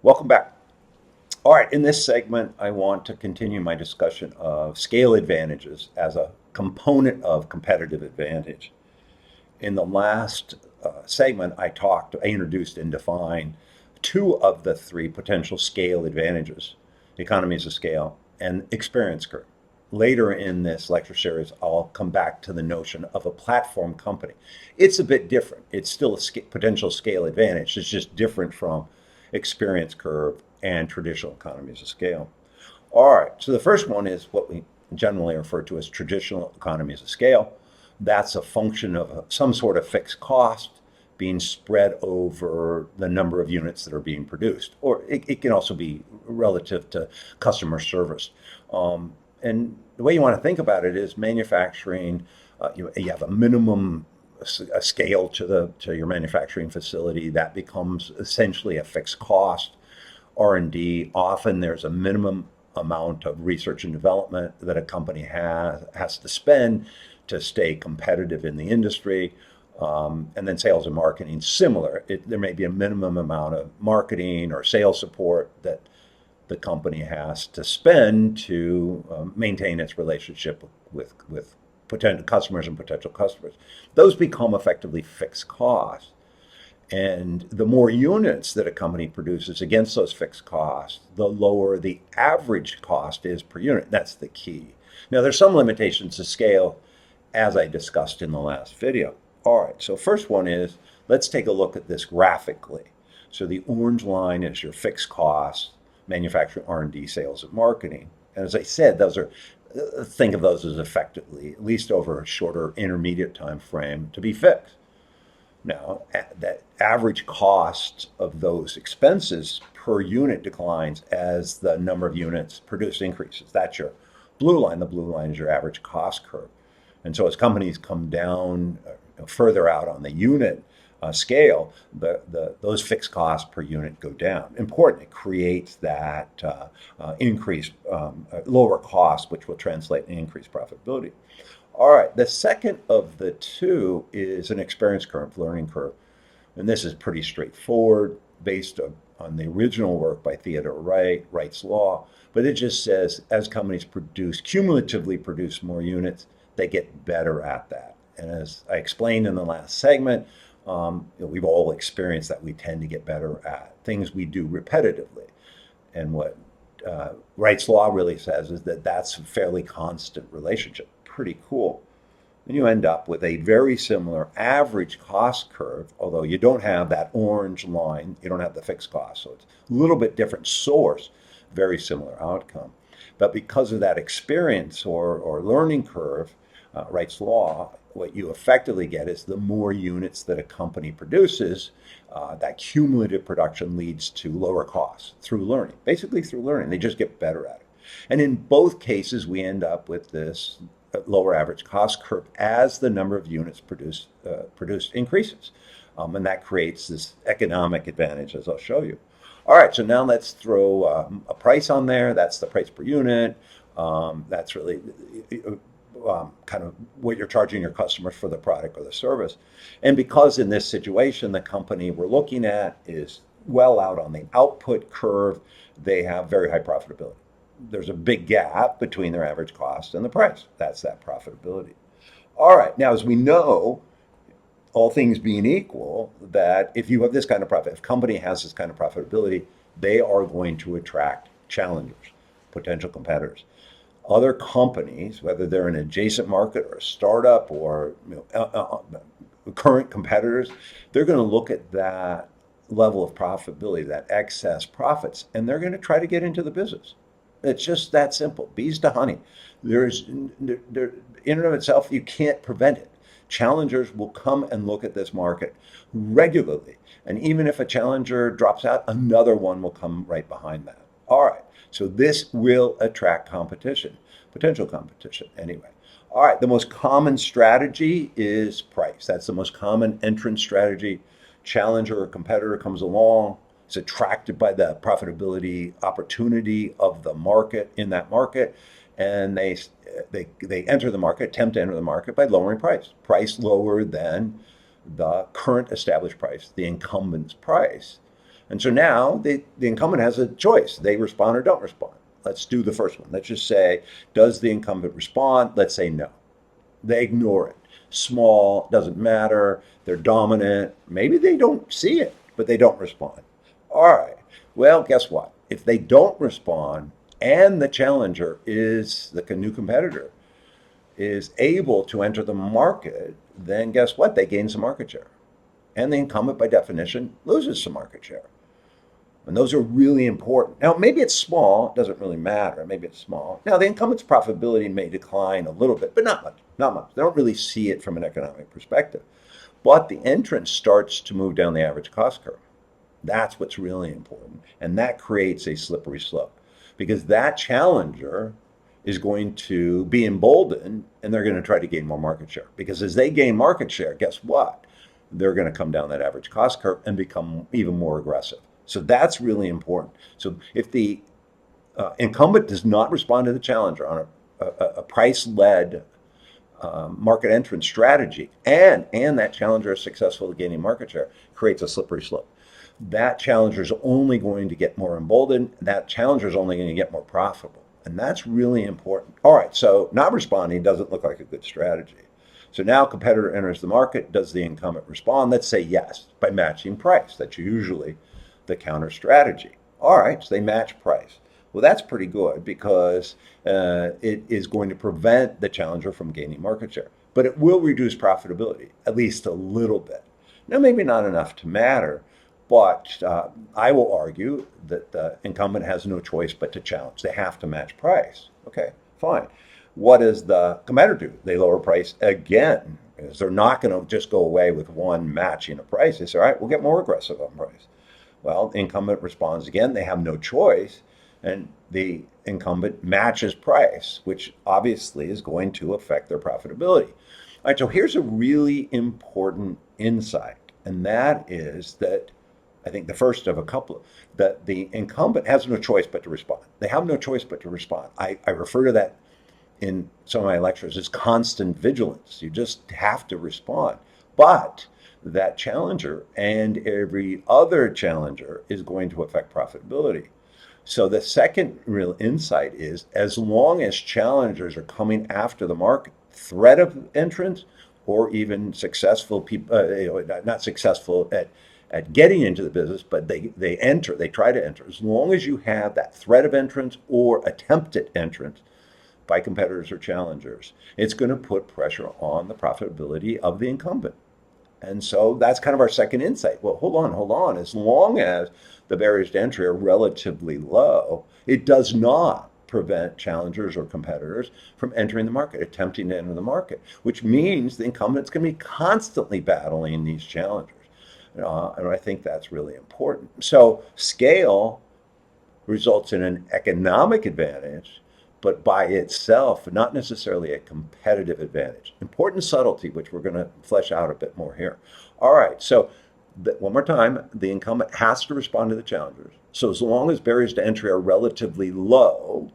Welcome back. All right, in this segment, I want to continue my discussion of scale advantages as a component of competitive advantage. In the last segment, I introduced and defined two of the three potential scale advantages: economies of scale and experience curve. Later in this lecture series, I'll come back to the notion of a platform company. It's a bit different. It's still a potential scale advantage. It's just different from experience curve and traditional economies of scale. All right, so the first one is what we generally refer to as traditional economies of scale. That's a function of some sort of fixed cost being spread over the number of units that are being produced, or it can also be relative to customer service. And the way you want to think about it is manufacturing. You have a minimum a scale to your manufacturing facility that becomes essentially a fixed cost. R&D, often there's a minimum amount of research and development that a company has to spend to stay competitive in the industry. And then sales and marketing, similar. There may be a minimum amount of marketing or sales support that the company has to spend to maintain its relationship with potential customers and potential customers. Those become effectively fixed costs. And the more units that a company produces against those fixed costs, the lower the average cost is per unit. That's the key. Now, there's some limitations to scale, as I discussed in the last video. All right, so first one is, let's take a look at this graphically. So the orange line is your fixed costs, manufacturing, R&D, sales, and marketing. And as I said, think of those as effectively, at least over a shorter intermediate time frame, to be fixed. Now, that average cost of those expenses per unit declines as the number of units produced increases. That's your blue line. The blue line is your average cost curve. And so as companies come down further out on the unit scale, those fixed costs per unit go down. Important, it creates that increased lower cost, which will translate in increased profitability. All right, the second of the two is an experience curve, learning curve. And this is pretty straightforward, based on the original work by Theodore Wright, Wright's Law. But it just says as companies cumulatively produce more units, they get better at that. And as I explained in the last segment, we've all experienced that we tend to get better at things we do repetitively. And what Wright's Law really says is that that's a fairly constant relationship. Pretty cool. And you end up with a very similar average cost curve, although you don't have that orange line, you don't have the fixed cost. So it's a little bit different source, very similar outcome. But because of that experience or learning curve, Wright's Law, what you effectively get is the more units that a company produces, that cumulative production leads to lower costs through learning. Basically through learning, they just get better at it. And in both cases, we end up with this lower average cost curve as the number of units produced increases. And that creates this economic advantage, as I'll show you. All right, so now let's throw a price on there. That's the price per unit. That's really kind of what you're charging your customers for the product or the service. And because in this situation, the company we're looking at is well out on the output curve, they have very high profitability. There's a big gap between their average cost and the price. That's that profitability. All right, now as we know, all things being equal, that if you have this kind of profit, if a company has this kind of profitability, they are going to attract challengers, potential competitors. Other companies, whether they're an adjacent market or a startup or current competitors, they're going to look at that level of profitability, that excess profits, and they're going to try to get into the business. It's just that simple. Bees to honey. In and of itself, you can't prevent it. Challengers will come and look at this market regularly. And even if a challenger drops out, another one will come right behind that. All right. So this will attract competition, potential competition anyway. All right. The most common strategy is price. That's the most common entrance strategy. Challenger or competitor comes along, is attracted by the profitability opportunity of the market in that market, and they enter the market, attempt to enter the market by lowering price lower than the current established price, the incumbent's price. And so now the incumbent has a choice. They respond or don't respond. Let's do the first one. Let's just say, does the incumbent respond? Let's say no. They ignore it. Small, doesn't matter. They're dominant. Maybe they don't see it, but they don't respond. All right. Well, guess what? If they don't respond and the challenger is the new competitor is able to enter the market, then guess what? They gain some market share. And the incumbent, by definition, loses some market share. And those are really important. Now, maybe it's small, it doesn't really matter. Maybe it's small. Now, the incumbent's profitability may decline a little bit, but not much, not much. They don't really see it from an economic perspective. But the entrant starts to move down the average cost curve. That's what's really important. And that creates a slippery slope because that challenger is going to be emboldened and they're going to try to gain more market share. Because as they gain market share, guess what? They're going to come down that average cost curve and become even more aggressive. So that's really important. So if the incumbent does not respond to the challenger on a price-led market entrance strategy, and that challenger is successful at gaining market share, creates a slippery slope. That challenger is only going to get more emboldened. That challenger is only going to get more profitable. And that's really important. All right, so not responding doesn't look like a good strategy. So now competitor enters the market. Does the incumbent respond? Let's say yes, by matching price. That's usually the counter strategy. All right, so they match price. Well, that's pretty good because it is going to prevent the challenger from gaining market share. But it will reduce profitability, at least a little bit. Now, maybe not enough to matter, but I will argue that the incumbent has no choice but to challenge. They have to match price. Okay, fine. What does the competitor do? They lower price again. Because they're not going to just go away with one matching a price. They say, all right, we'll get more aggressive on price. Well, the incumbent responds again. They have no choice. And the incumbent matches price, which obviously is going to affect their profitability. All right, so here's a really important insight. And that is that I think the first of a couple, that the incumbent has no choice but to respond. They have no choice but to respond. I refer to that in some of my lectures as constant vigilance. You just have to respond. But that challenger and every other challenger is going to affect profitability. So the second real insight is as long as challengers are coming after the market, threat of entrance or even successful people, not successful at getting into the business, but they enter, they try to enter. As long as you have that threat of entrance or attempted entrance by competitors or challengers, it's going to put pressure on the profitability of the incumbent. And so that's kind of our second insight. Well, hold on. As long as the barriers to entry are relatively low, it does not prevent challengers or competitors from entering the market, attempting to enter the market, which means the incumbent's going to be constantly battling these challengers. And I think that's really important. So scale results in an economic advantage, but by itself, not necessarily a competitive advantage. Important subtlety, which we're going to flesh out a bit more here. All right, so one more time, the incumbent has to respond to the challengers. So as long as barriers to entry are relatively low,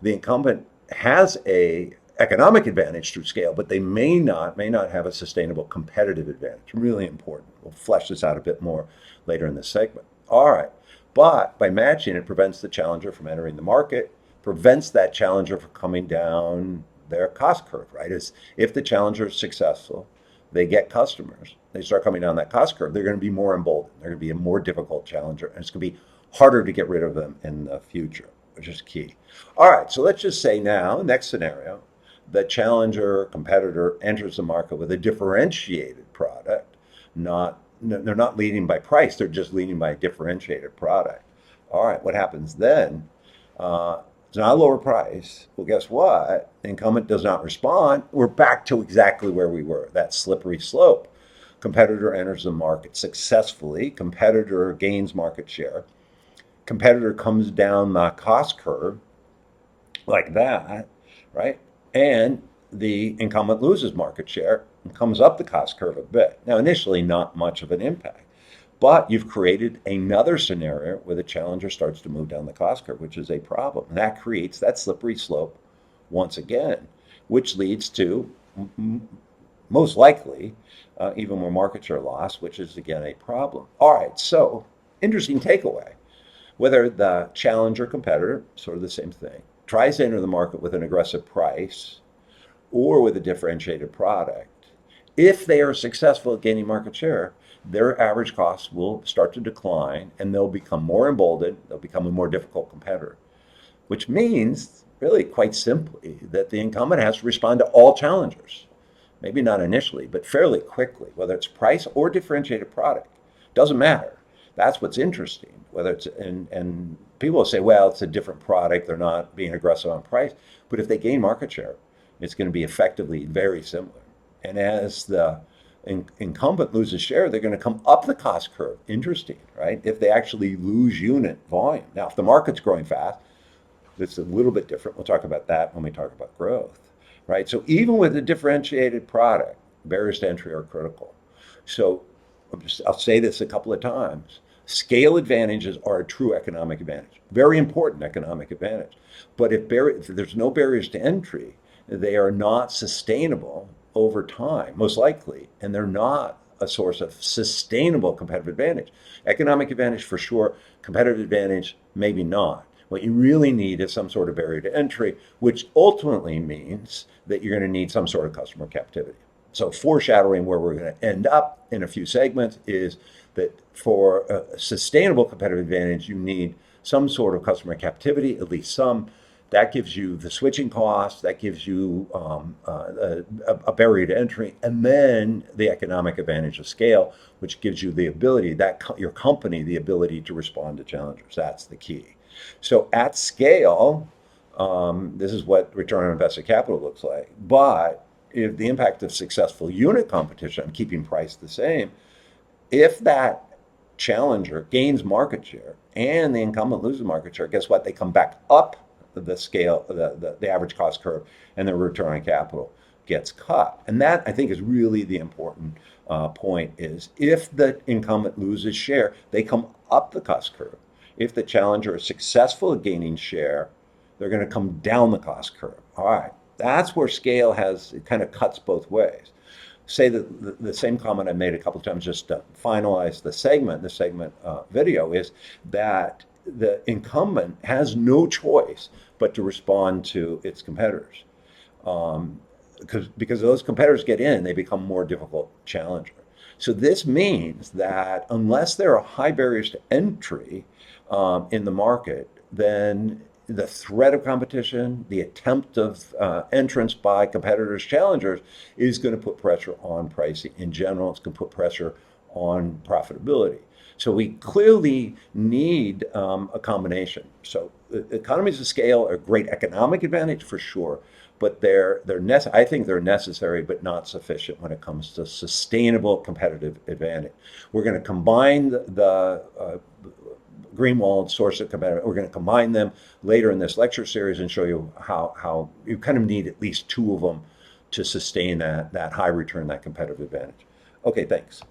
the incumbent has a economic advantage through scale, but they may not have a sustainable competitive advantage. Really important. We'll flesh this out a bit more later in this segment. All right, but by matching, it prevents the challenger from entering the market, prevents that challenger from coming down their cost curve, right? If the challenger is successful, they get customers, they start coming down that cost curve, they're going to be more emboldened. They're going to be a more difficult challenger, and it's going to be harder to get rid of them in the future, which is key. All right, so let's just say now, next scenario, the challenger competitor enters the market with a differentiated product. They're not leading by price, they're just leading by a differentiated product. All right, what happens then? It's not a lower price. Well, guess what? The incumbent does not respond. We're back to exactly where we were, that slippery slope. Competitor enters the market successfully. Competitor gains market share. Competitor comes down the cost curve like that, right? And the incumbent loses market share and comes up the cost curve a bit. Now, initially, not much of an impact. But you've created another scenario where the challenger starts to move down the cost curve, which is a problem. And that creates that slippery slope once again, which leads to most likely even more market share loss, which is again a problem. All right, so Interesting takeaway. Whether the challenger competitor, sort of the same thing, tries to enter the market with an aggressive price or with a differentiated product, if they are successful at gaining market share, their average costs will start to decline and they'll become more emboldened, they'll become a more difficult competitor, which means, really quite simply, that the incumbent has to respond to all challengers. Maybe not initially, but fairly quickly, whether it's price or differentiated product. Doesn't matter. That's what's interesting. Whether it's and people will say, well, it's a different product, they're not being aggressive on price. But if they gain market share, it's going to be effectively very similar. And as the incumbent loses share, they're going to come up the cost curve. Interesting, right? If they actually lose unit volume. Now, if the market's growing fast, it's a little bit different. We'll talk about that when we talk about growth, right? So even with a differentiated product, barriers to entry are critical. So I'll say this a couple of times. Scale advantages are a true economic advantage, very important economic advantage. But if there's no barriers to entry, they are not sustainable over time, most likely, and they're not a source of sustainable competitive advantage. Economic advantage for sure, competitive advantage maybe not. What you really need is some sort of barrier to entry, which ultimately means that you're going to need some sort of customer captivity. So foreshadowing where we're going to end up in a few segments is that for a sustainable competitive advantage, you need some sort of customer captivity, at least some. That gives you the switching cost, that gives you a barrier to entry, and then the economic advantage of scale, which gives you the ability, your company, the ability to respond to challengers. That's the key. So at scale, this is what return on invested capital looks like. But if the impact of successful unit competition, I'm keeping price the same, if that challenger gains market share and the incumbent loses market share, guess what? They come back up the scale, the average cost curve, and the return on capital gets cut. And that, I think, is really the important point is if the incumbent loses share, they come up the cost curve. If the challenger is successful at gaining share, they're going to come down the cost curve. All right. That's where scale it kind of cuts both ways. Say that the same comment I made a couple of times just to finalize the segment video is that the incumbent has no choice but to respond to its competitors. Because those competitors get in, they become more difficult challenger. So this means that unless there are high barriers to entry in the market, then the threat of competition, the attempt of entrance by competitors, challengers, is going to put pressure on pricing in general. It's going to put pressure on profitability. So we clearly need a combination. So economies of scale are a great economic advantage for sure, but I think they're necessary but not sufficient when it comes to sustainable competitive advantage. We're going to combine the Greenwald source of competitive. We're going to combine them later in this lecture series and show you how you kind of need at least two of them to sustain that high return, that competitive advantage. Okay, thanks.